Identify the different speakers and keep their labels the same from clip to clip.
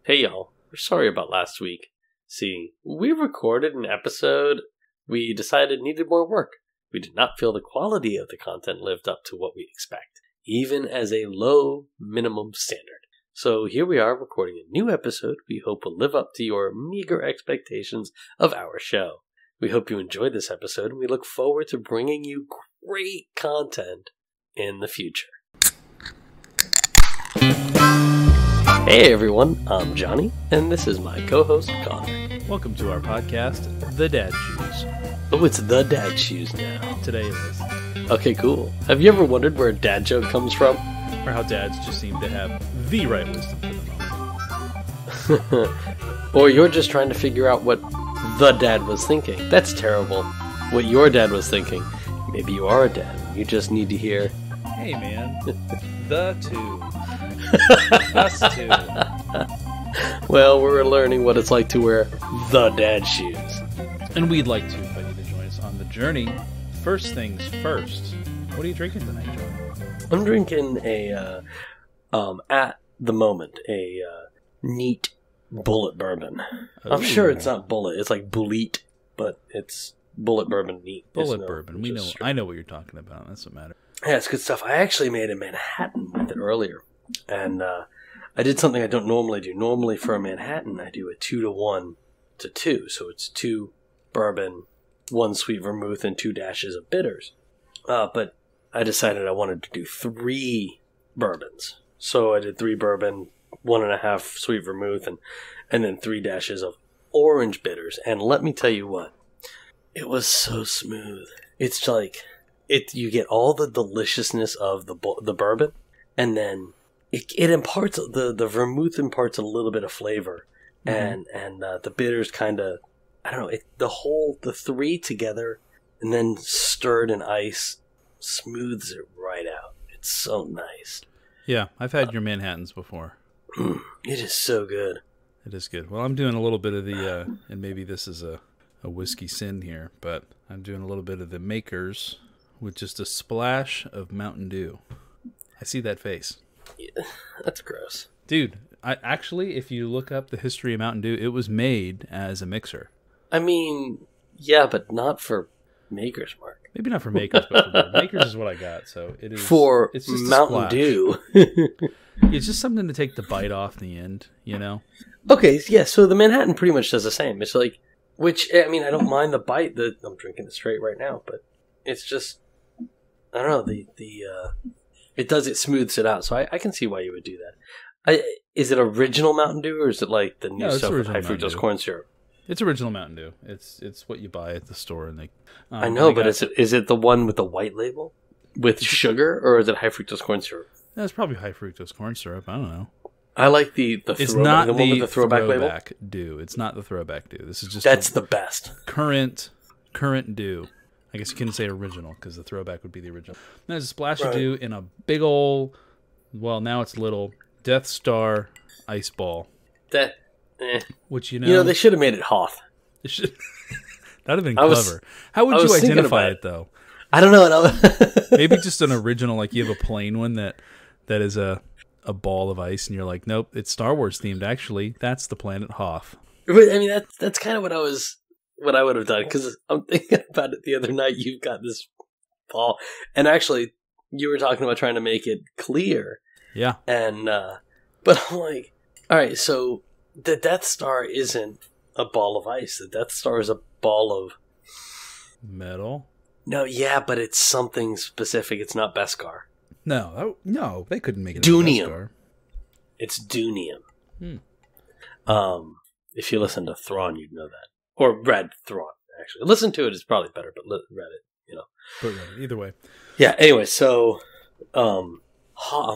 Speaker 1: Hey y'all, we're sorry about last week. See, we recorded an episode we decided needed more work. We did not feel the quality of the content lived up to what we expect, even as a low minimum standard. So here we are recording a new episode we hope will live up to your meager expectations of our show. We hope you enjoyed this episode and we look forward to bringing you great content in the future. Hey everyone, I'm Johnny, and this is my co-host Connor.
Speaker 2: Welcome to our podcast, The Dad Shoes.
Speaker 1: Oh, it's The Dad Shoes now.
Speaker 2: Today it is.
Speaker 1: Okay, cool. Have you ever wondered where a dad joke comes from?
Speaker 2: Or how dads just seem to have the right wisdom for the moment.
Speaker 1: Or you're just trying to figure out what the dad was thinking. That's terrible. What your dad was thinking. Maybe you are a dad. You just need to hear,
Speaker 2: hey man, the two. Us two.
Speaker 1: Well, we're learning what it's like to wear the dad shoes.
Speaker 2: And we'd like to invite you to join us on the journey. First things first. What are you drinking tonight, John?
Speaker 1: I'm drinking at the moment, a neat Bullet bourbon. I'm sure it's not Bullet. It's like Bullet, but it's Bullet bourbon neat.
Speaker 2: Bullet bourbon. I know what you're talking about. That's what matters.
Speaker 1: Yeah, it's good stuff. I actually made a Manhattan with it earlier. And I did something I don't normally do. Normally for a Manhattan, I do a 2-to-1 to 2. So it's 2 bourbon, 1 sweet vermouth, and 2 dashes of bitters. But I decided I wanted to do 3 bourbons. So I did 3 bourbon, 1.5 sweet vermouth, and then 3 dashes of orange bitters. And let me tell you what, it was so smooth. It's like, you get all the deliciousness of the bourbon, and then it imparts, the vermouth imparts a little bit of flavor, and the bitters kind of, I don't know, the 3 together and then stirred in ice smooths it right out. It's so nice.
Speaker 2: Yeah, I've had your Manhattans before.
Speaker 1: It is so good.
Speaker 2: It is good. Well, I'm doing a little bit of the, and maybe this is a whiskey sin here, but I'm doing a little bit of the Makers with just a splash of Mountain Dew. I see that face.
Speaker 1: Yeah, that's gross.
Speaker 2: Dude, actually, if you look up the history of Mountain Dew, it was made as a mixer.
Speaker 1: I mean, yeah, but not for Makers, Mark.
Speaker 2: Maybe not for Makers, but for Makers is what I got. So it is
Speaker 1: for
Speaker 2: it's just
Speaker 1: Mountain Dew.
Speaker 2: It's just something to take the bite off in the end, you know?
Speaker 1: Okay, yeah, so the Manhattan pretty much does the same. It's like, which, I mean, I don't mind the bite. I'm drinking it straight right now, but it's just, I don't know, it smooths it out, so I can see why you would do that. Is it original Mountain Dew, or is it like the new stuff with high fructose corn syrup?
Speaker 2: It's original Mountain Dew. It's what you buy at the store, and
Speaker 1: I know, but is it the one with the white label with sugar, or is it high fructose corn syrup?
Speaker 2: No, it's probably high fructose corn syrup. I don't know.
Speaker 1: I like the
Speaker 2: it's not
Speaker 1: the one with the throwback label.
Speaker 2: Dew. It's not the throwback Dew. This is just
Speaker 1: the best
Speaker 2: current Dew. I guess you couldn't say original because the throwback would be the original. There's a splash of Dew in a big ol', well, now it's little Death Star ice ball. Which
Speaker 1: they should have made it Hoth.
Speaker 2: That'd have been clever. How would you identify it though?
Speaker 1: I don't know.
Speaker 2: Maybe just an original, like you have a plain one that is a ball of ice, and you're like, nope, it's Star Wars themed. Actually, that's the planet Hoth.
Speaker 1: I mean, that's kind of what I would have done, because I'm thinking about it the other night. You've got this ball, and actually, you were talking about trying to make it clear.
Speaker 2: Yeah.
Speaker 1: And but I'm like, all right, so the Death Star isn't a ball of ice. The Death Star is a ball of
Speaker 2: metal.
Speaker 1: No, yeah, but it's something specific. It's not Beskar.
Speaker 2: No, they couldn't make it.
Speaker 1: Dunium. It's Dunium. If you listen to Thrawn, you'd know that. Or read Thrawn, actually. Listen to it is probably better, but read it, you know.
Speaker 2: But read it, either way.
Speaker 1: Yeah, anyway, so I'm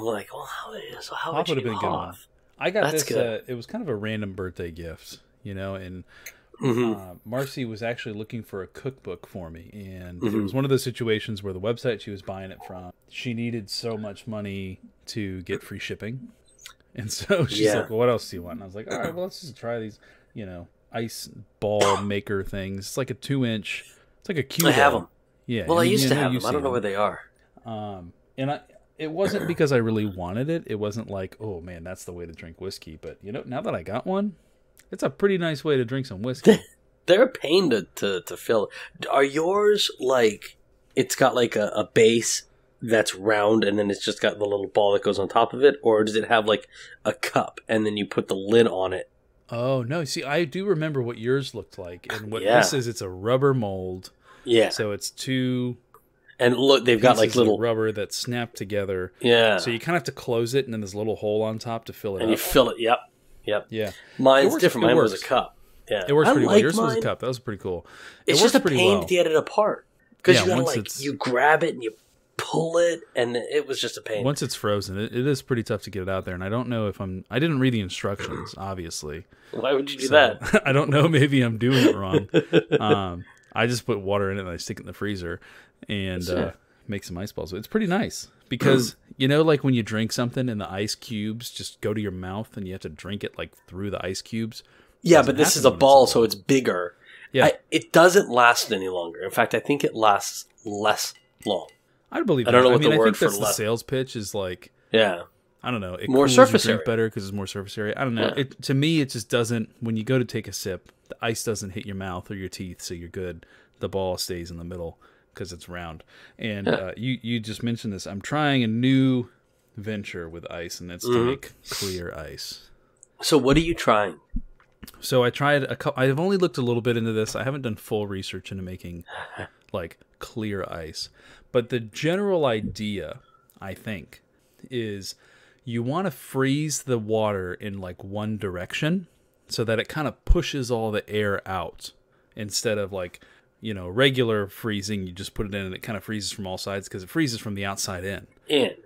Speaker 1: like, well, how would you do Hoth?
Speaker 2: I got this, it was kind of a random birthday gift, you know, and Marcy was actually looking for a cookbook for me, and it was one of those situations where the website she was buying it from, she needed so much money to get free shipping, and so she's like, well, what else do you want? And I was like, all right, well, let's just try these, you know, ice ball maker things. It's like a 2-inch, it's like a cube.
Speaker 1: I have them.
Speaker 2: Yeah.
Speaker 1: Well, I used to have them. I don't know where they are.
Speaker 2: And it wasn't because I really wanted it. It wasn't like, oh man, that's the way to drink whiskey. But now that I got one, it's a pretty nice way to drink some whiskey.
Speaker 1: They're a pain to fill. Are yours like it's got like a base that's round and then it's just got the little ball that goes on top of it, or does it have like a cup and then you put the lid on it?
Speaker 2: Oh no! See, I do remember what yours looked like, and what this is. It's a rubber mold.
Speaker 1: Yeah.
Speaker 2: So it's two.
Speaker 1: And look, they've got like little
Speaker 2: rubber that snap together.
Speaker 1: Yeah.
Speaker 2: So you kind of have to close it, and then there's a little hole on top to fill it.
Speaker 1: And you fill it. Yep.
Speaker 2: Yeah.
Speaker 1: Mine's different. Mine was a cup. Yeah.
Speaker 2: It works pretty well. Yours was a cup. That was pretty cool.
Speaker 1: It's just a pain to get it apart because you gotta you grab it and you pull it, and it was just a pain.
Speaker 2: Once it's frozen, it is pretty tough to get it out there. And I don't know if I didn't read the instructions, obviously.
Speaker 1: Why would you do that?
Speaker 2: I don't know. Maybe I'm doing it wrong. I just put water in it and I stick it in the freezer and make some ice balls. It's pretty nice because, like when you drink something and the ice cubes just go to your mouth and you have to drink it like through the ice cubes.
Speaker 1: Yeah, but this is a ball, so it's bigger.
Speaker 2: Yeah.
Speaker 1: It doesn't last any longer. In fact, I think it lasts less long.
Speaker 2: I believe that.
Speaker 1: I don't know what the word
Speaker 2: I think
Speaker 1: for
Speaker 2: that's the sales pitch is like.
Speaker 1: Yeah.
Speaker 2: I don't know. It
Speaker 1: more
Speaker 2: cools
Speaker 1: surface
Speaker 2: your drink
Speaker 1: area
Speaker 2: better because it's more surface area. I don't know. To me, it just doesn't. When you go to take a sip, the ice doesn't hit your mouth or your teeth, so you're good. The ball stays in the middle because it's round. And you just mentioned this. I'm trying a new venture with ice, and that's to make clear ice.
Speaker 1: So what are you trying?
Speaker 2: So I tried a couple. I've only looked a little bit into this. I haven't done full research into making like clear ice, but the general idea, I think, is you want to freeze the water in like one direction so that it kind of pushes all the air out instead of like, regular freezing. You just put it in and it kind of freezes from all sides because it freezes from the outside in.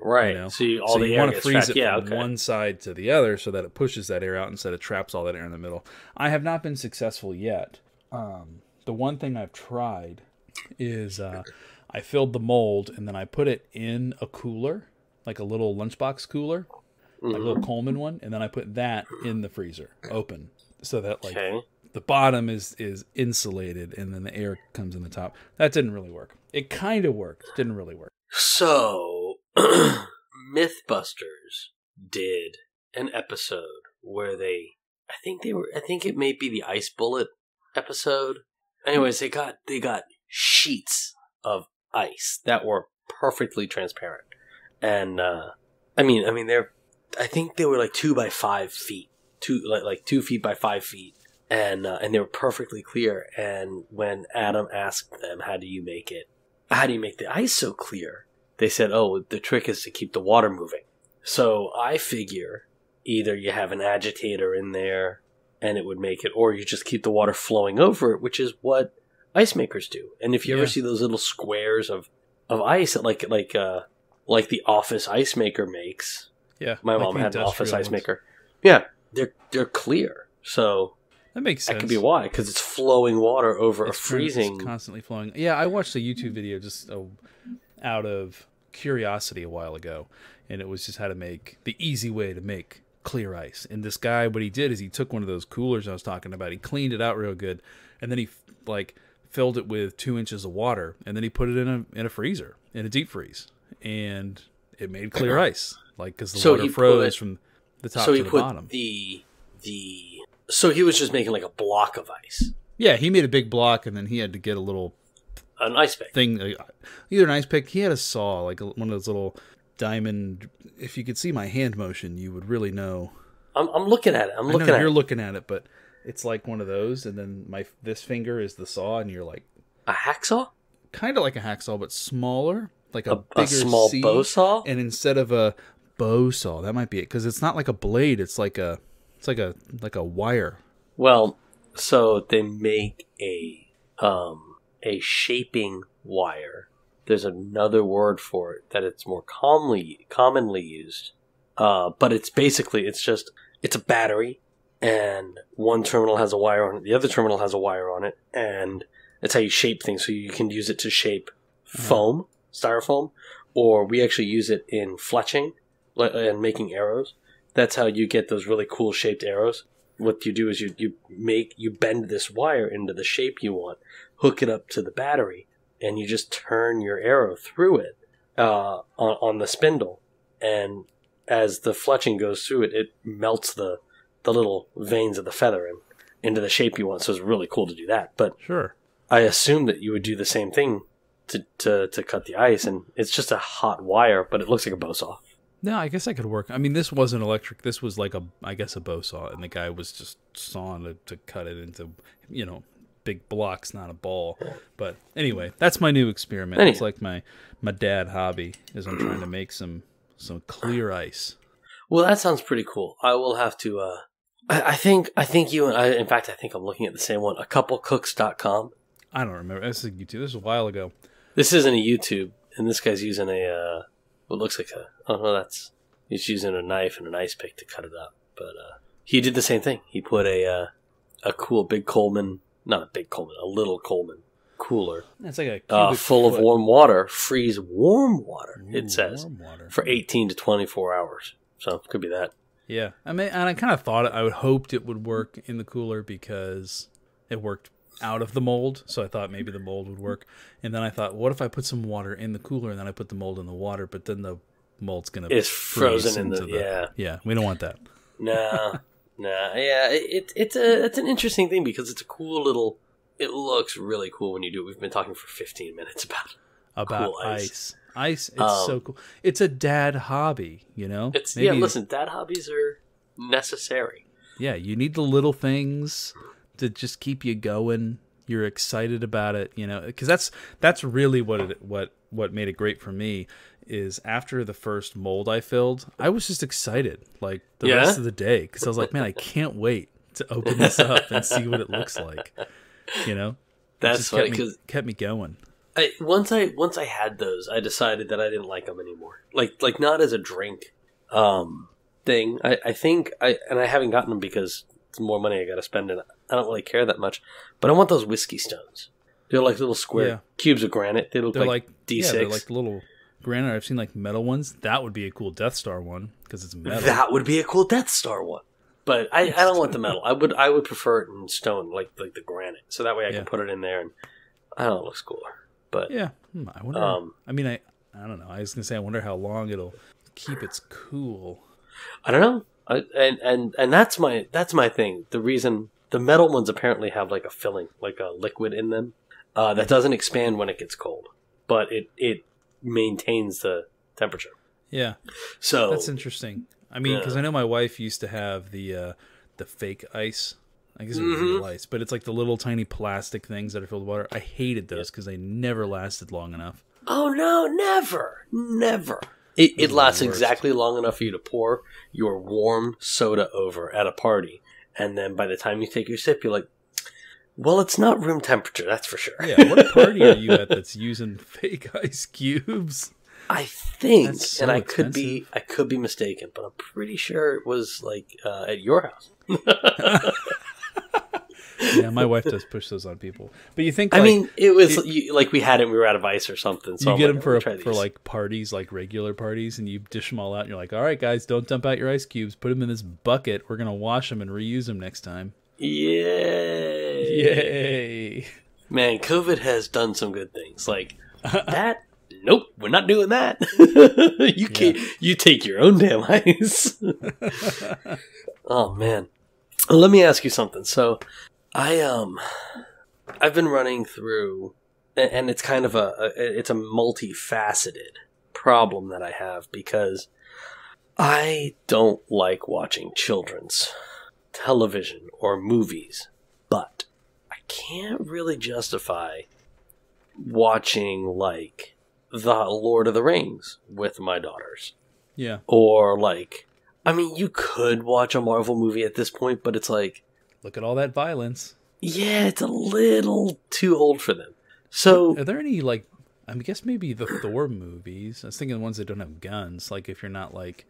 Speaker 1: Right. So you
Speaker 2: want to freeze it from one side to the other so that it pushes that air out instead of traps all that air in the middle. I have not been successful yet. The one thing I've tried is I filled the mold and then I put it in a cooler, like a little lunchbox cooler, like a little Coleman one, and then I put that in the freezer, open, so that like the bottom is insulated and then the air comes in the top. That didn't really work. It kind of worked. Didn't really work.
Speaker 1: So, Mythbusters did an episode where I think it may be the Ice Bullet episode. Anyways, they got sheets of ice that were perfectly transparent. And, I think they were like 2 by 5 feet, 2 feet by 5 feet. And they were perfectly clear. And when Adam asked them, how do you make the ice so clear? They said, oh, the trick is to keep the water moving. So I figure either you have an agitator in there and it would make it, or you just keep the water flowing over it, which is what ice makers do. And if you ever see those little squares of ice that like the Office ice maker makes.
Speaker 2: Yeah.
Speaker 1: My mom had an Office ice maker. Yeah. They're clear. So
Speaker 2: that makes sense.
Speaker 1: That could be why, because it's flowing water over a freezing.
Speaker 2: It's constantly flowing. Yeah, I watched a YouTube video just out of curiosity a while ago, and it was just how to make the easy way to make clear ice. And this guy, what he did is he took one of those coolers I was talking about, he cleaned it out real good, and then he filled it with 2 inches of water, and then he put it in a freezer, in a deep freeze, and it made clear ice, because the water froze from the top to the bottom.
Speaker 1: So he was just making like a block of ice.
Speaker 2: Yeah, he made a big block, and then he had to get
Speaker 1: an ice pick
Speaker 2: thing, either an ice pick. He had a saw, like one of those little diamond. If you could see my hand motion, you would really know.
Speaker 1: I'm looking at it.
Speaker 2: You're looking at it, but it's like one of those, and then this finger is the saw, and you're like
Speaker 1: a hacksaw,
Speaker 2: kind of like a hacksaw, but smaller, like a bigger
Speaker 1: small bow saw.
Speaker 2: And instead of a bow saw, that might be it, because it's not like a blade. It's like a wire. Well,
Speaker 1: so they make a shaping wire. There's another word for it that it's more commonly used. But it's a battery, and one terminal has a wire on it, the other terminal has a wire on it, and that's how you shape things. So you can use it to shape foam, styrofoam, or we actually use it in fletching and making arrows. That's how you get those really cool shaped arrows. What you do is you bend this wire into the shape you want, hook it up to the battery, and you just turn your arrow through it on the spindle, and as the fletching goes through it, it melts the little veins of the feather into the shape you want. So it's really cool to do that. But
Speaker 2: Sure.
Speaker 1: I assume that you would do the same thing to cut the ice, and it's just a hot wire, but it looks like a bow saw.
Speaker 2: No, I guess I could work. I mean, this wasn't electric. This was like I guess a bow saw, and the guy was just sawing to cut it into, big blocks, not a ball. But anyway, that's my new experiment. It's like my dad hobby is I'm trying to make some clear ice.
Speaker 1: Well, that sounds pretty cool. I will have to. I think you and I. In fact, I think I'm looking at the same one. AcoupleCooks.com.
Speaker 2: I don't remember. This is YouTube. This was a while ago.
Speaker 1: This isn't a YouTube, and this guy's using what looks like he's using a knife and an ice pick to cut it up. But he did the same thing. He put a cool big Coleman, not a big Coleman, a little Coleman cooler.
Speaker 2: It's like a
Speaker 1: full of warm water, freeze warm water. It says
Speaker 2: warm water.
Speaker 1: For 18 to 24 hours. So it could be that.
Speaker 2: Yeah, I mean, and I kind of thought I would hoped it would work in the cooler because it worked out of the mold. So I thought maybe the mold would work, and then I thought, what if I put some water in the cooler and then I put the mold in the water, but then the mold's gonna
Speaker 1: it's frozen into the
Speaker 2: yeah. We don't want that.
Speaker 1: Nah. Yeah, it's an interesting thing because it's a cool little. It looks really cool when you do it. We've been talking for 15 minutes about cool ice.
Speaker 2: Ice, it's so cool. It's a dad hobby,
Speaker 1: It's listen, dad hobbies are necessary.
Speaker 2: Yeah, you need the little things to just keep you going. You're excited about it, because that's really what made it great for me. Is after the first mold I filled, I was just excited like the rest of the day because I was like, man, I can't wait to open this up and see what it looks like.
Speaker 1: That's funny because
Speaker 2: kept me going.
Speaker 1: Once I had those, I decided that I didn't like them anymore. Like not as a drink thing. I think I haven't gotten them because it's more money I got to spend, and I don't really care that much. But I want those whiskey stones. They're like little square cubes of granite. They look like D6.
Speaker 2: Yeah, they're like little granite. I've seen like metal ones. That would be a cool Death Star one because it's metal.
Speaker 1: That would be a cool Death Star one. But I don't want the metal. I would prefer it in stone, like the granite. So that way I can put it in there, and I don't know, it looks cooler. But
Speaker 2: yeah, I wonder. I mean, I don't know. I was gonna say I wonder how long it'll keep its cool.
Speaker 1: I don't know. And that's my thing. The reason the metal ones apparently have like a filling, like a liquid in them that doesn't expand when it gets cold, but it maintains the temperature.
Speaker 2: Yeah,
Speaker 1: so
Speaker 2: that's interesting. I mean, because I know my wife used to have the fake ice. I guess it was real ice, but it's like the little tiny plastic things that are filled with water. I hated those because they never lasted long enough.
Speaker 1: Oh no, never. It lasts exactly long enough for you to pour your warm soda over at a party, and then by the time you take your sip, you're like, well, it's not room temperature, that's for sure.
Speaker 2: Yeah, what party are you at that's using fake ice cubes?
Speaker 1: I think,
Speaker 2: so
Speaker 1: and I
Speaker 2: expensive.
Speaker 1: could be mistaken, but I'm pretty sure it was like at your house.
Speaker 2: Yeah, my wife does push those on people. But you think?
Speaker 1: I mean, it was like we had it. We were out of ice or something. So
Speaker 2: you get them for like parties, like regular parties, and you dish them all out. And you're like, all right, guys, don't dump out your ice cubes. Put them in this bucket. We're gonna wash them and reuse them next time. Yay!
Speaker 1: Man, COVID has done some good things. Like that. Nope, we're not doing that. You can't. You take your own damn ice. Oh man, let me ask you something. So, I've been running through, and it's kind of it's a multifaceted problem that I have because I don't like watching children's television or movies, but I can't really justify watching like The Lord of the Rings with my daughters.
Speaker 2: Yeah.
Speaker 1: Or like, I mean, you could watch a Marvel movie at this point, but it's like,
Speaker 2: look at all that violence.
Speaker 1: Yeah, it's a little too old for them. So,
Speaker 2: are there any like? I guess maybe the Thor movies. I was thinking the ones that don't have guns. Like if you're not like,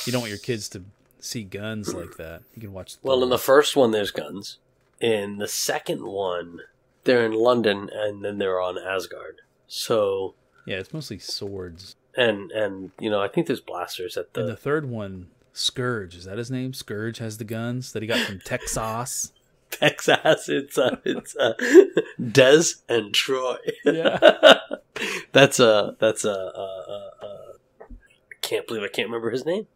Speaker 2: you don't want your kids to see guns like that. You can watch.
Speaker 1: Well, in the first one, there's guns. In the second one, they're in London, and then they're on Asgard. So
Speaker 2: yeah, it's mostly swords.
Speaker 1: And I think there's blasters at the.
Speaker 2: And the third one, Scourge, is that his name? Scourge has the guns that he got from Texas.
Speaker 1: Texas, it's Des and Troy.
Speaker 2: Yeah,
Speaker 1: that's I can't believe I can't remember his name.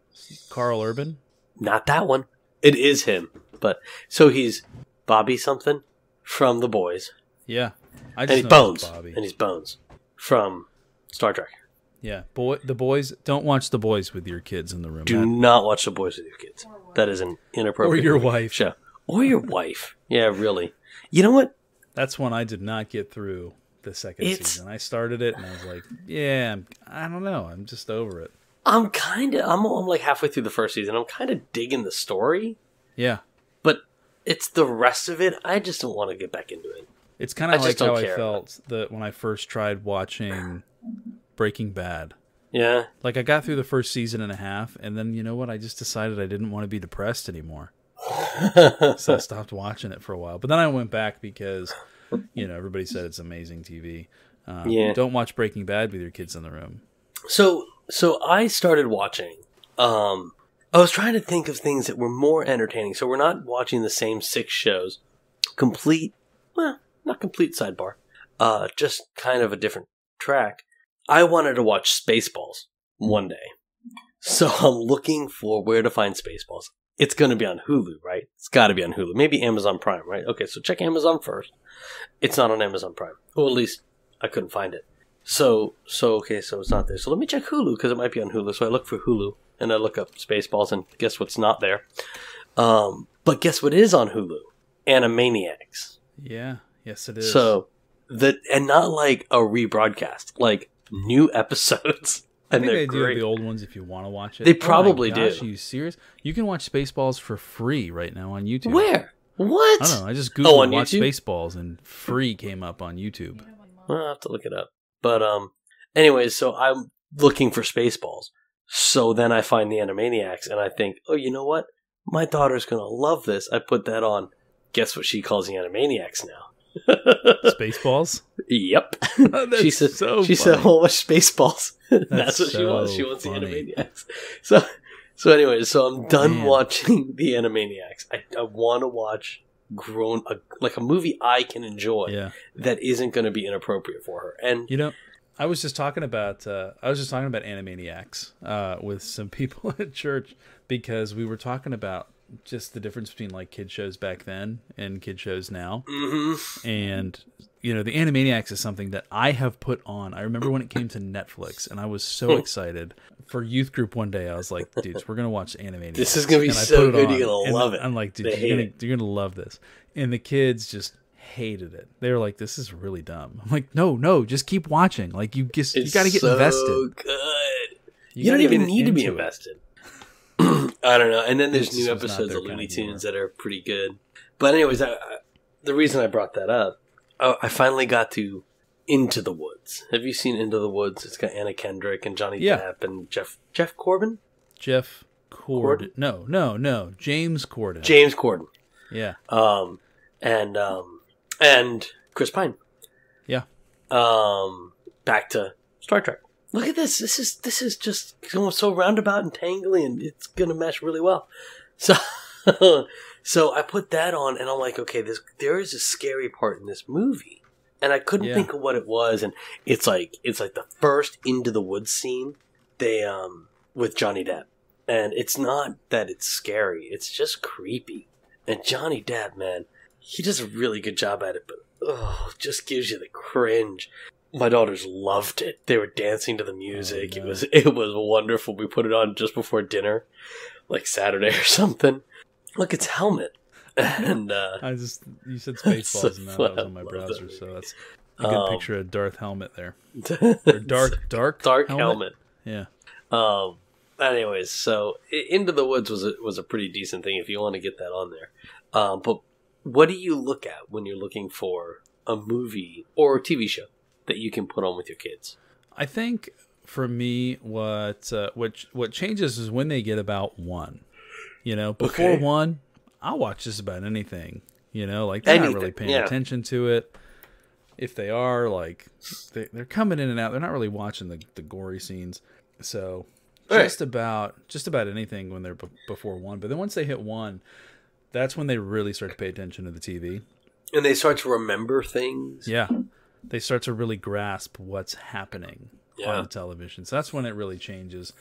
Speaker 2: Carl Urban?
Speaker 1: Not that one. It is him. But so he's Bobby something from The Boys.
Speaker 2: Yeah.
Speaker 1: And he's Bones. And he's Bones from Star Trek.
Speaker 2: Yeah. The Boys. Don't watch The Boys with your kids in the room.
Speaker 1: Do not watch The Boys with your kids. That is an inappropriate
Speaker 2: or your wife.
Speaker 1: show. Or your wife. Yeah, really. You know what?
Speaker 2: That's one I did not get through the second season. I started it and I was like, yeah, I don't know. I'm just over it.
Speaker 1: I'm like halfway through the first season. I'm kind of digging the story.
Speaker 2: Yeah.
Speaker 1: But it's the rest of it. I just don't want to get back into it.
Speaker 2: It's kind of like how I felt when I first tried watching Breaking Bad.
Speaker 1: Yeah.
Speaker 2: Like I got through the first season and a half, and then you know what? I just decided I didn't want to be depressed anymore. So I stopped watching it for a while. But then I went back because, everybody said it's amazing TV. Don't watch Breaking Bad with your kids in the room. So
Speaker 1: I started watching. I was trying to think of things that were more entertaining. So we're not watching the same 6 shows. Not complete sidebar. Just kind of a different track. I wanted to watch Spaceballs one day. So I'm looking for where to find Spaceballs. It's going to be on Hulu, right? It's got to be on Hulu. Maybe Amazon Prime, right? Okay, so check Amazon first. It's not on Amazon Prime. Or at least I couldn't find it. So it's not there. So let me check Hulu because it might be on Hulu. So I look for Hulu and I look up Spaceballs and guess what's not there? But guess what is on Hulu? Animaniacs.
Speaker 2: Yeah. Yes, it is.
Speaker 1: So and not like a rebroadcast, like new episodes.
Speaker 2: I think they do the old ones if you want to watch it.
Speaker 1: They probably do.
Speaker 2: Are you serious? You can watch Spaceballs for free right now on YouTube.
Speaker 1: Where? What?
Speaker 2: I don't know. I just Googled watch Spaceballs and free came up on YouTube.
Speaker 1: I'll have to look it up. But anyways, so I'm looking for Spaceballs. So then I find the Animaniacs and I think, oh, you know what? My daughter's going to love this. I put that on. Guess what she calls the Animaniacs now?
Speaker 2: Spaceballs?
Speaker 1: Yep. She said, "Well, watch Spaceballs." That's what she wants. She wants funny. The Animaniacs. So anyway, so I'm done watching the Animaniacs. I want to watch like a movie I can enjoy that isn't going to be inappropriate for her. And
Speaker 2: I was just talking about Animaniacs with some people at church because we were talking about just the difference between like kid shows back then and kid shows now.
Speaker 1: Mm-hmm.
Speaker 2: And the Animaniacs is something that I have put on. I remember when it came to Netflix and I was so excited for youth group one day. I was like, dudes, we're going to watch Animaniacs.
Speaker 1: This is going to be so good. You're going to love it.
Speaker 2: I'm like, dude, you're going to love this. And the kids just hated it. They were like, this is really dumb. I'm like, no, just keep watching. Like you got to get invested.
Speaker 1: Good. You don't even need to be invested. I don't know. And then there's new episodes of Looney Tunes that are pretty good. But anyways, the reason I brought that up, I finally got to Into the Woods. Have you seen Into the Woods? It's got Anna Kendrick and Johnny Depp and Jeff Corbin?
Speaker 2: Jeff Corden. No. James Corden.
Speaker 1: James Corden.
Speaker 2: Yeah.
Speaker 1: And Chris Pine.
Speaker 2: Yeah.
Speaker 1: Back to Star Trek. Look at this. This is just going so roundabout and tangly, and it's going to mesh really well. So I put that on, and I'm like, okay, there is a scary part in this movie, and I couldn't think of what it was. And it's like the first Into the Woods scene, with Johnny Depp, and it's not that it's scary; it's just creepy. And Johnny Depp, man, he does a really good job at it, but it just gives you the cringe. My daughters loved it. They were dancing to the music. Oh, no. It was wonderful. We put it on just before dinner, like Saturday or something. Look, it's Helmet. And
Speaker 2: you said Spaceballs, and that was on my browser, so that's a good picture of Darth Helmet there. Or dark
Speaker 1: Helmet.
Speaker 2: Yeah.
Speaker 1: Anyways, so Into the Woods was a pretty decent thing if you want to get that on there. But what do you look at when you're looking for a movie or a TV show that you can put on with your kids?
Speaker 2: I think for me, what changes is when they get about 1. Before 1, I'll watch just about anything. Like they're not really paying attention to it. If they are, like they're coming in and out. They're not really watching the gory scenes. So just about anything when they're before 1. But then once they hit 1, that's when they really start to pay attention to the TV.
Speaker 1: And they start to remember things.
Speaker 2: Yeah. They start to really grasp what's happening on the television. So that's when it really changes.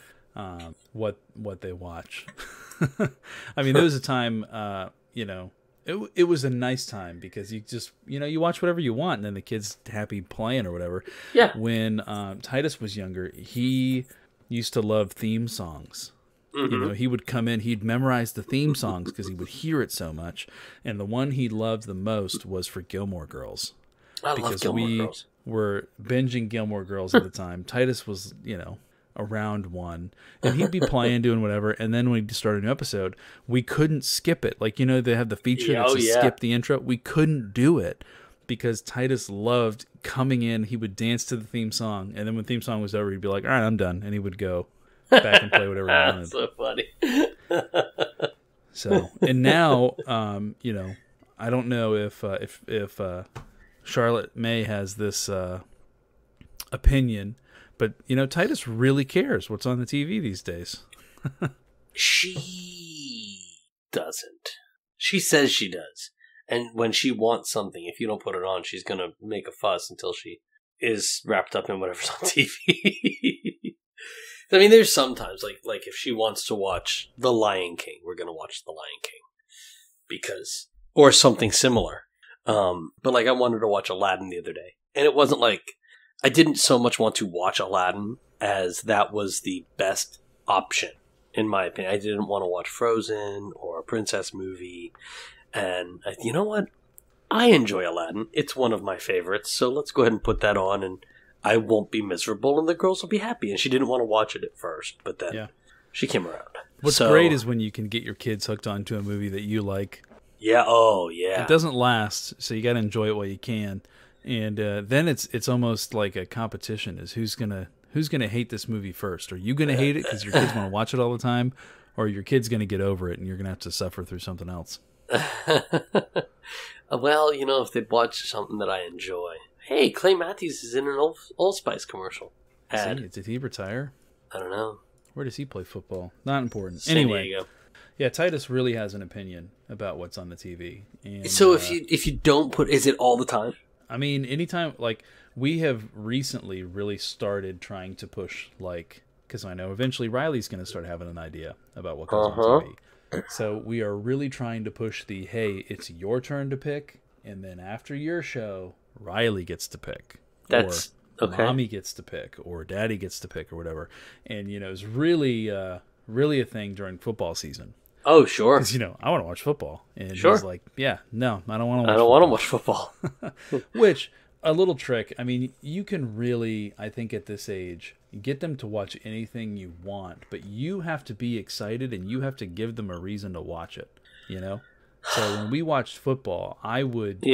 Speaker 2: what they watch. I mean, there was a time, it was a nice time because you just, you watch whatever you want and then the kid's happy playing or whatever.
Speaker 1: Yeah.
Speaker 2: When Titus was younger, he used to love theme songs.
Speaker 1: Mm-hmm.
Speaker 2: He would come in, he'd memorize the theme songs because he would hear it so much. And the one he loved the most was for Gilmore Girls.
Speaker 1: I love Gilmore Girls.
Speaker 2: Were binging Gilmore Girls at the time. Titus was, around one, and he'd be playing, doing whatever, and then when we started a new episode, we couldn't skip it. Like, they have the feature that says skip the intro. We couldn't do it because Titus loved coming in. He would dance to the theme song, and then when the theme song was over, he'd be like, all right, I'm done, and he would go back and play whatever he wanted.
Speaker 1: That's so funny.
Speaker 2: So, and now, I don't know if Charlotte May has this opinion, but Titus really cares what's on the TV these days.
Speaker 1: She doesn't. She says she does, and when she wants something, if you don't put it on, she's gonna make a fuss until she is wrapped up in whatever's on TV. I mean, there's sometimes like if she wants to watch The Lion King, we're gonna watch The Lion King or something similar. But like I wanted to watch Aladdin the other day, and it wasn't like I didn't so much want to watch Aladdin as that was the best option, in my opinion. I didn't want to watch Frozen or a princess movie. And you know what? I enjoy Aladdin. It's one of my favorites. So let's go ahead and put that on, and I won't be miserable, and the girls will be happy. And she didn't want to watch it at first, but then she came around.
Speaker 2: What's great is when you can get your kids hooked onto a movie that you like.
Speaker 1: Yeah. Oh, yeah.
Speaker 2: It doesn't last, so you got to enjoy it while you can. And then it's almost like a competition: is who's gonna hate this movie first? Are you gonna hate it because your kids want to watch it all the time, or your kid's gonna get over it and you're gonna have to suffer through something else?
Speaker 1: Well, if they'd watch something that I enjoy. Hey, Clay Matthews is in an Old Spice commercial.
Speaker 2: Did he retire?
Speaker 1: I don't know.
Speaker 2: Where does he play football? Not important.
Speaker 1: San Diego.
Speaker 2: Yeah, Titus really has an opinion about what's on the TV. And,
Speaker 1: so if you don't put, is it all the time?
Speaker 2: I mean, anytime, like, we have recently really started trying to push, like, because I know eventually Riley's going to start having an idea about what goes on TV. So we are really trying to push hey, it's your turn to pick, and then after your show, Riley gets to pick.
Speaker 1: That's
Speaker 2: or Mommy gets to pick, or Daddy gets to pick, or whatever. And, it's really a thing during football season.
Speaker 1: Oh, sure.
Speaker 2: Because, I want to watch football. And he's like, yeah, no, I don't want to watch football.
Speaker 1: I don't want to watch football.
Speaker 2: Which, a little trick, I mean, you can really, I think at this age, get them to watch anything you want, but you have to be excited and you have to give them a reason to watch it, So when we watched football, I would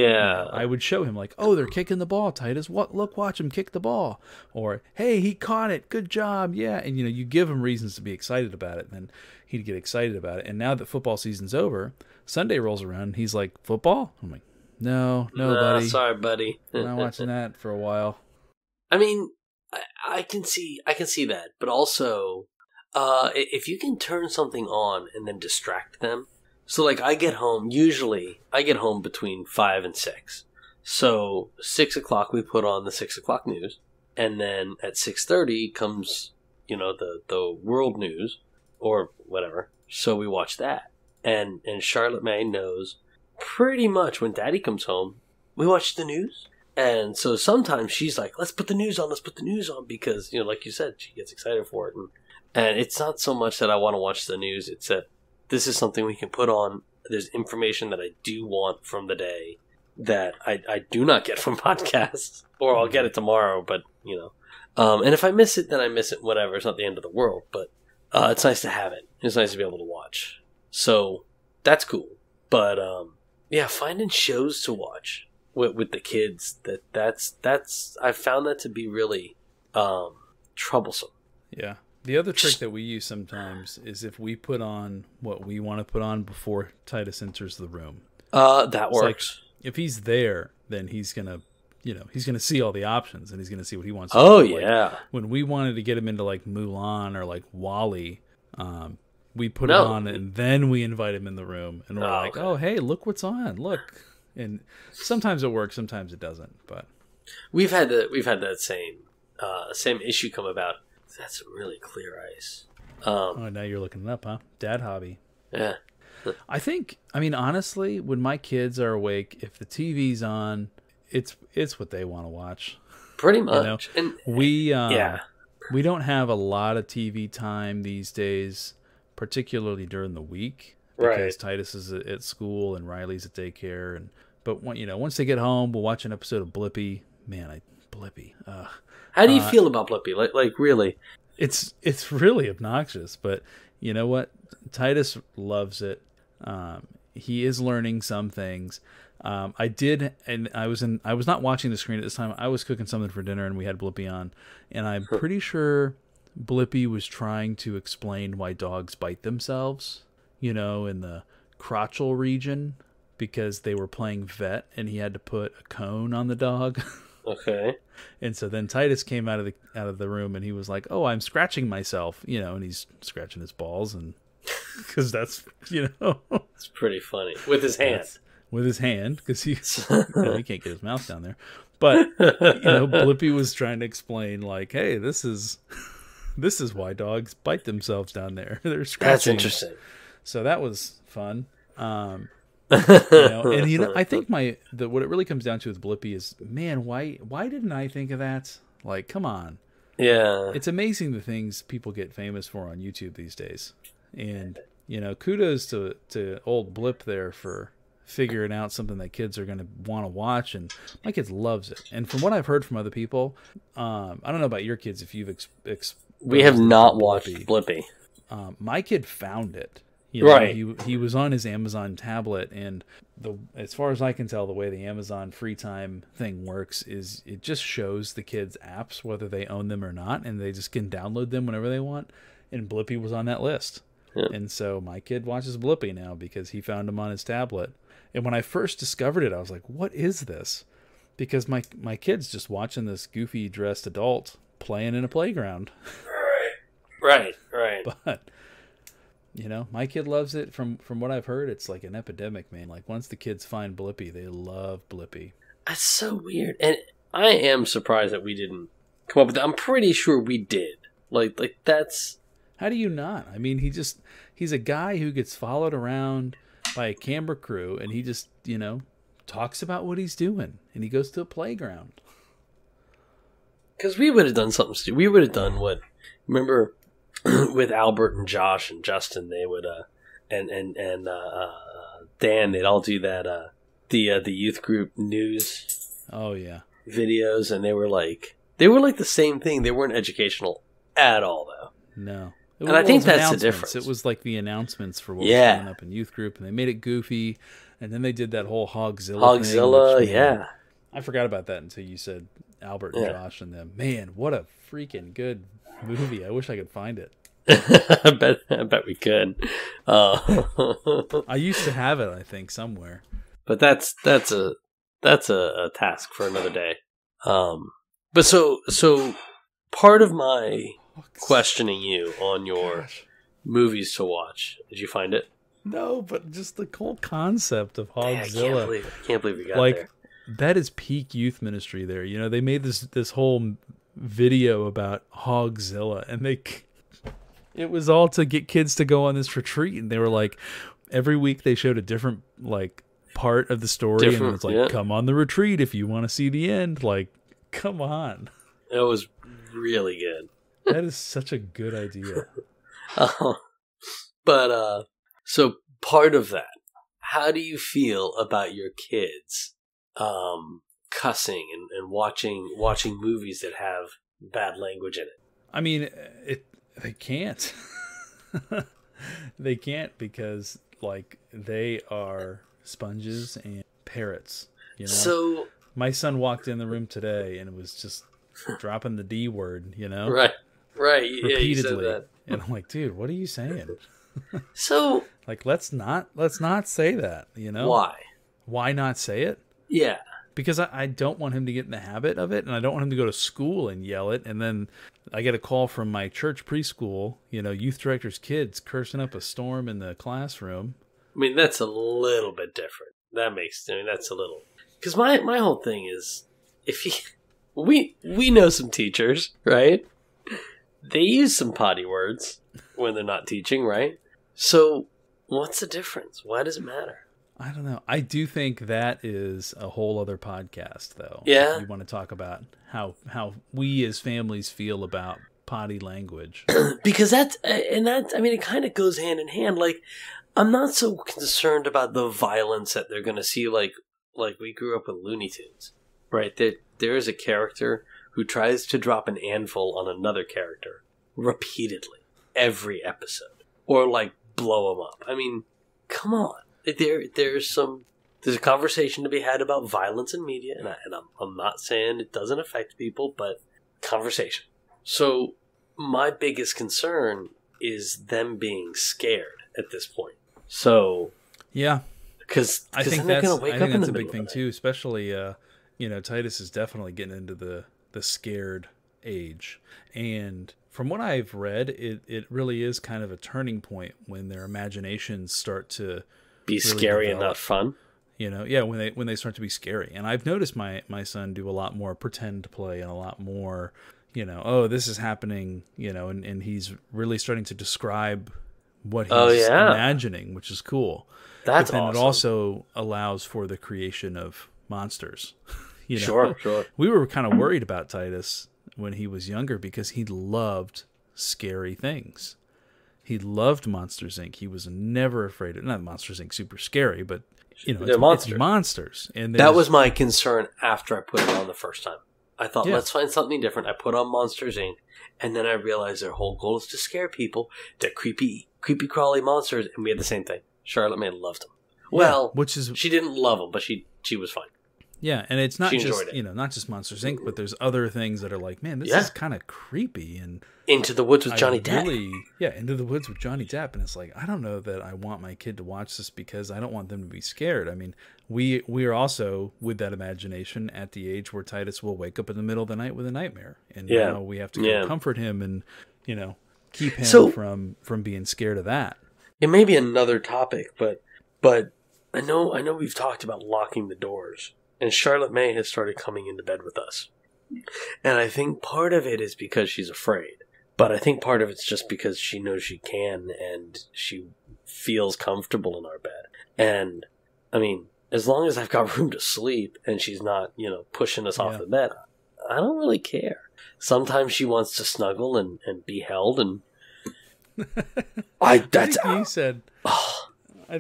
Speaker 2: show him like, oh, they're kicking the ball, Titus. Watch him kick the ball. Or, hey, he caught it. Good job. Yeah. And, you give him reasons to be excited about it. And then he'd get excited about it. And now that football season's over, Sunday rolls around and he's like, football? I'm like, no, buddy.
Speaker 1: Sorry, buddy.
Speaker 2: I'm not watching that for a while.
Speaker 1: I mean, I can see that. But also, if you can turn something on and then distract them. So, like, I get home between 5 and 6. So, 6 o'clock, we put on the 6 o'clock news. And then at 6:30 comes, the world news or whatever. So we watch that. And Charlotte May knows pretty much when Daddy comes home, we watch the news. And so sometimes she's like, let's put the news on, because, like you said, she gets excited for it. And it's not so much that I want to watch the news, it's that this is something we can put on. There's information that I do want from the day that I do not get from podcasts, or I'll get it tomorrow, but, and if I miss it, then I miss it, whatever. It's not the end of the world, but it's nice to have it. It's nice to be able to watch. So that's cool. But, finding shows to watch with the kids, that's I've found that to be really troublesome.
Speaker 2: Yeah. The other trick that we use sometimes is if we put on what we want to put on before Titus enters the room.
Speaker 1: That works.
Speaker 2: Like, if he's there, then he's gonna see all the options and he's gonna see what he wants.
Speaker 1: Oh
Speaker 2: to do.
Speaker 1: yeah.
Speaker 2: Like, when we wanted to get him into like Mulan or like WALL-E, we put it on and then we invite him in the room and we're like, oh hey, look what's on, look. And sometimes it works, sometimes it doesn't. But
Speaker 1: we've had that same issue come about. That's some really clear ice.
Speaker 2: Oh, now you're looking it up, huh? Dad hobby.
Speaker 1: Yeah.
Speaker 2: I mean, honestly, when my kids are awake, if the TV's on, it's what they want to watch.
Speaker 1: Pretty much.
Speaker 2: You know? And we don't have a lot of TV time these days, particularly during the week, because Titus is at school and Riley's at daycare. But once they get home, we'll watch an episode of Blippi. Man, Blippi.
Speaker 1: How do you feel about Blippi? Like really?
Speaker 2: It's really obnoxious, but you know what? Titus loves it. He is learning some things. I was not watching the screen at this time. I was cooking something for dinner, and we had Blippi on, and I'm pretty sure Blippi was trying to explain why dogs bite themselves, in the crotchal region, because they were playing vet, and he had to put a cone on the dog.
Speaker 1: Okay.
Speaker 2: And so then Titus came out of the room, and he was like, "Oh, I'm scratching myself," and he's scratching his balls, and because that's
Speaker 1: it's pretty funny with his hand.
Speaker 2: With his hand, because he can't get his mouth down there. But Blippi was trying to explain, like, "Hey, this is why dogs bite themselves down there. They're scratching."
Speaker 1: That's interesting.
Speaker 2: So that was fun. I think what it really comes down to with Blippi is, man, why didn't I think of that? Like, come on.
Speaker 1: Yeah.
Speaker 2: It's amazing the things people get famous for on YouTube these days. And, kudos to old Blip there for figuring out something that kids are going to want to watch, and my kids loves it. And from what I've heard from other people, I don't know about your kids if you've
Speaker 1: we have not watched Blippi.
Speaker 2: My kid found it.
Speaker 1: Right.
Speaker 2: He was on his Amazon tablet, and as far as I can tell, the way the Amazon free time thing works is it just shows the kids apps whether they own them or not, and they just can download them whenever they want. And Blippi was on that list. Yeah. And so my kid watches Blippi now because he found him on his tablet. And when I first discovered it, I was like, what is this? Because my kid's just watching this goofy dressed adult playing in a playground.
Speaker 1: Right.
Speaker 2: But, my kid loves it. From what I've heard, it's like an epidemic, man. Like, once the kids find Blippi, they love Blippi. That's
Speaker 1: so weird. And I am surprised that we didn't come up with that. I'm pretty sure we did. Like that's...
Speaker 2: How do you not? I mean, he's a guy who gets followed around by a camera crew, and he just, talks about what he's doing, and he goes to a playground.
Speaker 1: Because we would have done something stupid. We would have done what, remember, with Albert and Josh and Justin, they would, and Dan, they'd all do that, the youth group news.
Speaker 2: Oh yeah.
Speaker 1: Videos, and they were like the same thing. They weren't educational at all, though.
Speaker 2: No.
Speaker 1: And I think that's the difference.
Speaker 2: It was like the announcements for what was coming up in youth group, and they made it goofy, and then they did that whole Hogzilla
Speaker 1: thing, yeah.
Speaker 2: I forgot about that until you said Albert and Josh and them. Man, what a freaking good movie. I wish I could find it.
Speaker 1: I bet we could.
Speaker 2: I used to have it, I think, somewhere.
Speaker 1: But that's a task for another day. But so part of my questioning you on your movies to watch. Did you find it?
Speaker 2: No, but just the whole concept of Hogzilla.
Speaker 1: I can't believe we got there.
Speaker 2: That is peak youth ministry there. They made this whole video about Hogzilla, and it was all to get kids to go on this retreat, and they were like, every week they showed a different part of the story, and it's like, come on the retreat if you want to see the end. Like, come on.
Speaker 1: It was really good.
Speaker 2: That is such a good idea.
Speaker 1: But so part of that, how do you feel about your kids cussing and watching movies that have bad language in it?
Speaker 2: I mean, they can't. They can't because they are sponges and parrots. So my son walked in the room today and was just dropping the D word.
Speaker 1: Right.
Speaker 2: Repeatedly.
Speaker 1: You said that.
Speaker 2: And I'm like, dude, what are you saying?
Speaker 1: So
Speaker 2: let's not say that.
Speaker 1: Why?
Speaker 2: Why not say it?
Speaker 1: Yeah.
Speaker 2: Because I don't want him to get in the habit of it, and I don't want him to go to school and yell it, and then I get a call from my church preschool, youth director's kids cursing up a storm in the classroom.
Speaker 1: I mean, that's a little bit different. That's a little... Because my whole thing is, we know some teachers, right? They use some potty words. when they're not teaching, right? So what's the difference? Why does it matter?
Speaker 2: I don't know. I do think that is a whole other podcast, though.
Speaker 1: Yeah.
Speaker 2: If you want to talk about how we as families feel about potty language.
Speaker 1: Because I mean, it kind of goes hand in hand. Like, I'm not so concerned about the violence that they're going to see. Like we grew up with Looney Tunes, right? There is a character who tries to drop an anvil on another character repeatedly every episode, or like blow him up. I mean, come on. There's a conversation to be had about violence in media, and I'm not saying it doesn't affect people, but conversation. So my biggest concern is them being scared at this point. So
Speaker 2: yeah,
Speaker 1: because
Speaker 2: I think
Speaker 1: they're going to wake up in the
Speaker 2: that's a
Speaker 1: middle
Speaker 2: big thing too. Especially, Titus is definitely getting into the scared age, and from what I've read, it really is kind of a turning point when their imaginations start to
Speaker 1: be
Speaker 2: really
Speaker 1: scary
Speaker 2: develop.
Speaker 1: and not fun.
Speaker 2: When they start to be scary. And I've noticed my son do a lot more pretend play and a lot more, this is happening, and he's really starting to describe what he's imagining, which is cool.
Speaker 1: That's
Speaker 2: but then
Speaker 1: awesome.
Speaker 2: It also allows for the creation of monsters.
Speaker 1: Sure.
Speaker 2: We were kind of worried about Titus when he was younger because he loved scary things. He loved Monsters, Inc. He was never afraid of, not Monsters, Inc. super scary, but it's monsters. And
Speaker 1: that was my concern after I put it on the first time. I thought, let's find something different. I put on Monsters, Inc. And then I realized their whole goal is to scare people. They're creepy crawly monsters, and we had the same thing. Charlotte May loved them. Well, she didn't love them, but she was fine.
Speaker 2: Yeah, and it's not just not just Monsters Inc., but there's other things that are like, man, this is kind of creepy. And
Speaker 1: Into the Woods with Johnny Depp.
Speaker 2: Into the Woods with Johnny Depp, and it's like, I don't know that I want my kid to watch this because I don't want them to be scared. I mean, we are also with that imagination at the age where Titus will wake up in the middle of the night with a nightmare, and now we have to go comfort him and keep him from being scared of that.
Speaker 1: It may be another topic, but I know we've talked about locking the doors. And Charlotte May has started coming into bed with us. And I think part of it is because she's afraid. But I think part of it's just because she knows she can and she feels comfortable in our bed. And, I mean, as long as I've got room to sleep and she's not, pushing us off the bed, I don't really care. Sometimes she wants to snuggle and be held. And
Speaker 2: I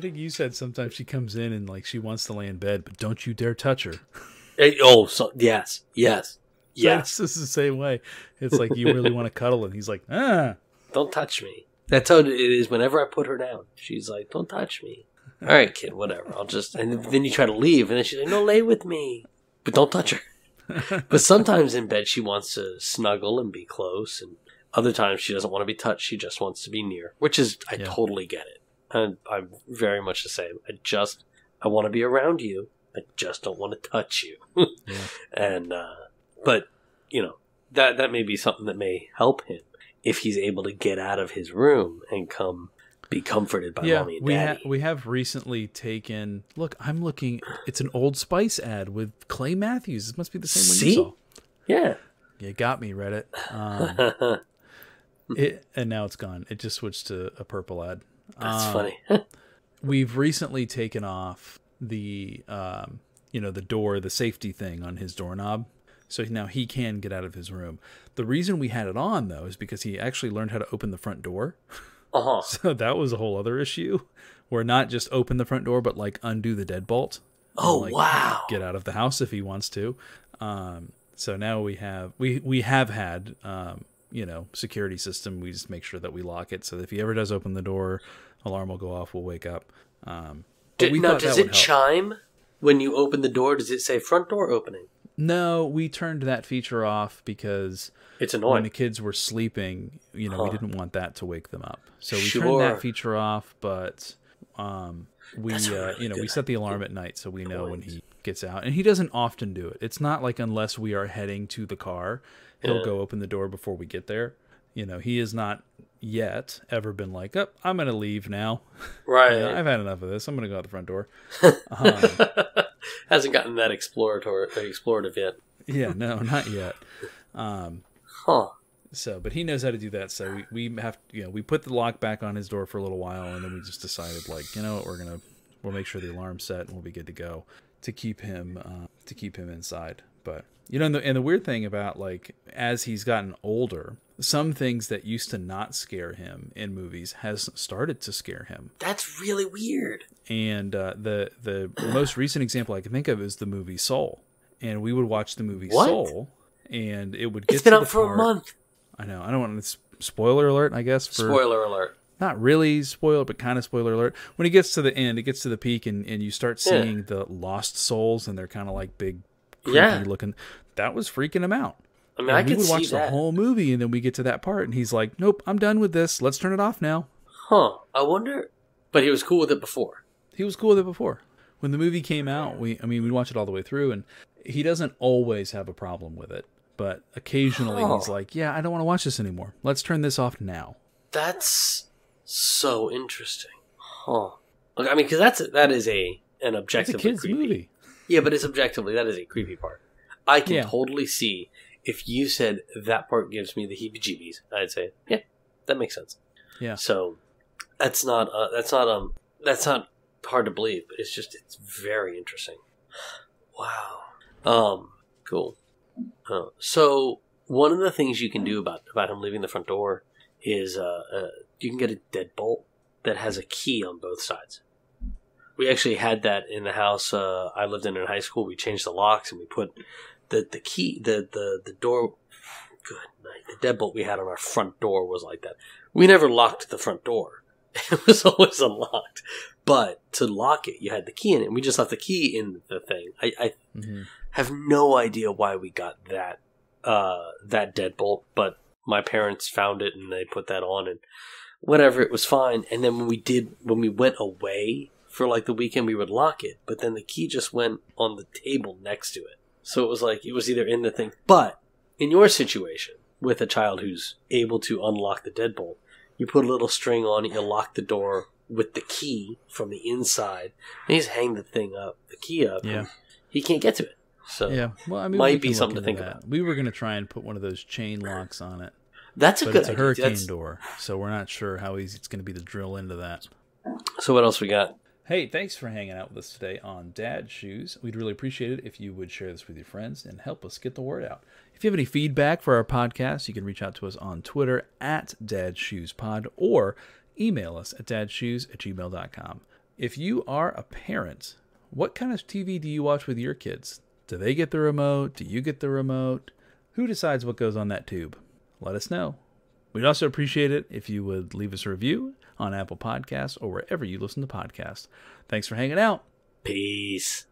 Speaker 2: think you said sometimes she comes in and like she wants to lay in bed, but don't you dare touch her.
Speaker 1: Yes.
Speaker 2: This is the same way. It's like you really want to cuddle, and he's like,
Speaker 1: don't touch me. That's how it is whenever I put her down. She's like, don't touch me. All right, kid, whatever. And then you try to leave, and then she's like, no, lay with me. But don't touch her. But sometimes in bed she wants to snuggle and be close, and other times she doesn't want to be touched. She just wants to be near, which is, I totally get it. And I'm very much the same. I want to be around you. I just don't want to touch you. And, but, that may be something that may help him if he's able to get out of his room and come be comforted by mommy and daddy.
Speaker 2: We have recently taken, I'm looking, it's an Old Spice ad with Clay Matthews. This must be the same one you saw.
Speaker 1: Yeah.
Speaker 2: You got me, Reddit. And now it's gone. It just switched to a purple ad.
Speaker 1: That's funny.
Speaker 2: We've recently taken off the, the door, the safety thing on his doorknob. So now he can get out of his room. The reason we had it on, though, is because he actually learned how to open the front door.
Speaker 1: Uh-huh.
Speaker 2: So that was a whole other issue, where not just open the front door, but like undo the deadbolt.
Speaker 1: Oh, wow.
Speaker 2: Get out of the house if he wants to. So now we have had, security system. We just make sure that we lock it so that if he ever does open the door, alarm will go off, we'll wake up.
Speaker 1: Does it chime when you open the door? Does it say front door opening?
Speaker 2: No, we turned that feature off because
Speaker 1: it's annoying.
Speaker 2: When the kids were sleeping, we didn't want that to wake them up. So we turned that feature off, but we set the alarm at night so we know when he gets out. And he doesn't often do it. It's not like unless we are heading to the car, he'll go open the door before we get there. He has not yet ever been like, I'm going to leave now.
Speaker 1: Right.
Speaker 2: I've had enough of this. I'm going to go out the front door.
Speaker 1: Hasn't gotten that explorative yet.
Speaker 2: Yeah, no, not yet. So, but he knows how to do that. So we have, we put the lock back on his door for a little while, and then we just decided, like, you know what, we'll make sure the alarm's set and we'll be good to go to keep him inside. But and the weird thing about, like, as he's gotten older, some things that used to not scare him in movies has started to scare him.
Speaker 1: That's really weird.
Speaker 2: And the most recent example I can think of is the movie Soul. And we would watch the movie Soul, and it would get
Speaker 1: It's been
Speaker 2: to
Speaker 1: out for a month.
Speaker 2: I know. I don't want to... Spoiler alert, I guess.
Speaker 1: Spoiler alert.
Speaker 2: Not really spoiler, but kind of spoiler alert. When it gets to the end, it gets to the peak, and you start seeing the lost souls, and they're kind of like big, creepy looking. That was freaking him out.
Speaker 1: I mean, I could see that. We would
Speaker 2: watch the whole movie, and then we get to that part, and he's like, nope, I'm done with this. Let's turn it off now.
Speaker 1: Huh. I wonder... But he was cool with it before.
Speaker 2: He was cool with it before. When the movie came out, we'd watch it all the way through, and he doesn't always have a problem with it. But occasionally he's like, yeah, I don't want to watch this anymore. Let's turn this off now.
Speaker 1: That's so interesting. Huh. I mean, because that is an objectively
Speaker 2: it's a kid's
Speaker 1: creepy
Speaker 2: movie.
Speaker 1: Yeah, but it's objectively, that is a creepy part. I can totally see if you said that part gives me the heebie-jeebies. I'd say, yeah, that makes sense.
Speaker 2: Yeah.
Speaker 1: So that's not hard to believe, but it's very interesting. Wow. Cool. So one of the things you can do about him leaving the front door is you can get a deadbolt that has a key on both sides. We actually had that in the house I lived in high school. We changed the locks and we put the key, the door. Good night. The deadbolt we had on our front door was like that. We never locked the front door. It was always unlocked. But to lock it, you had the key in it. And we just left the key in the thing. I have no idea why we got that deadbolt, but my parents found it and they put that on and whatever, it was fine. And then when we went away for like the weekend, we would lock it, but then the key just went on the table next to it. So it was like, it was either in the thing. But in your situation, with a child who's able to unlock the deadbolt, you put a little string on it, you lock the door with the key from the inside, and you just hang the key up, and he can't get to it. So
Speaker 2: yeah, well, I mean,
Speaker 1: might be something to think about.
Speaker 2: We were going to try and put one of those chain locks on it.
Speaker 1: That's a good idea.
Speaker 2: It's a hurricane door, so we're not sure how easy it's going to be to drill into that.
Speaker 1: So what else we got?
Speaker 2: Hey, thanks for hanging out with us today on Dad Shoes. We'd really appreciate it if you would share this with your friends and help us get the word out. If you have any feedback for our podcast, you can reach out to us on Twitter at DadShoesPod or email us at dadshoes@gmail.com. If you are a parent, what kind of TV do you watch with your kids? Do they get the remote? Do you get the remote? Who decides what goes on that tube? Let us know. We'd also appreciate it if you would leave us a review on Apple Podcasts or wherever you listen to podcasts. Thanks for hanging out.
Speaker 1: Peace.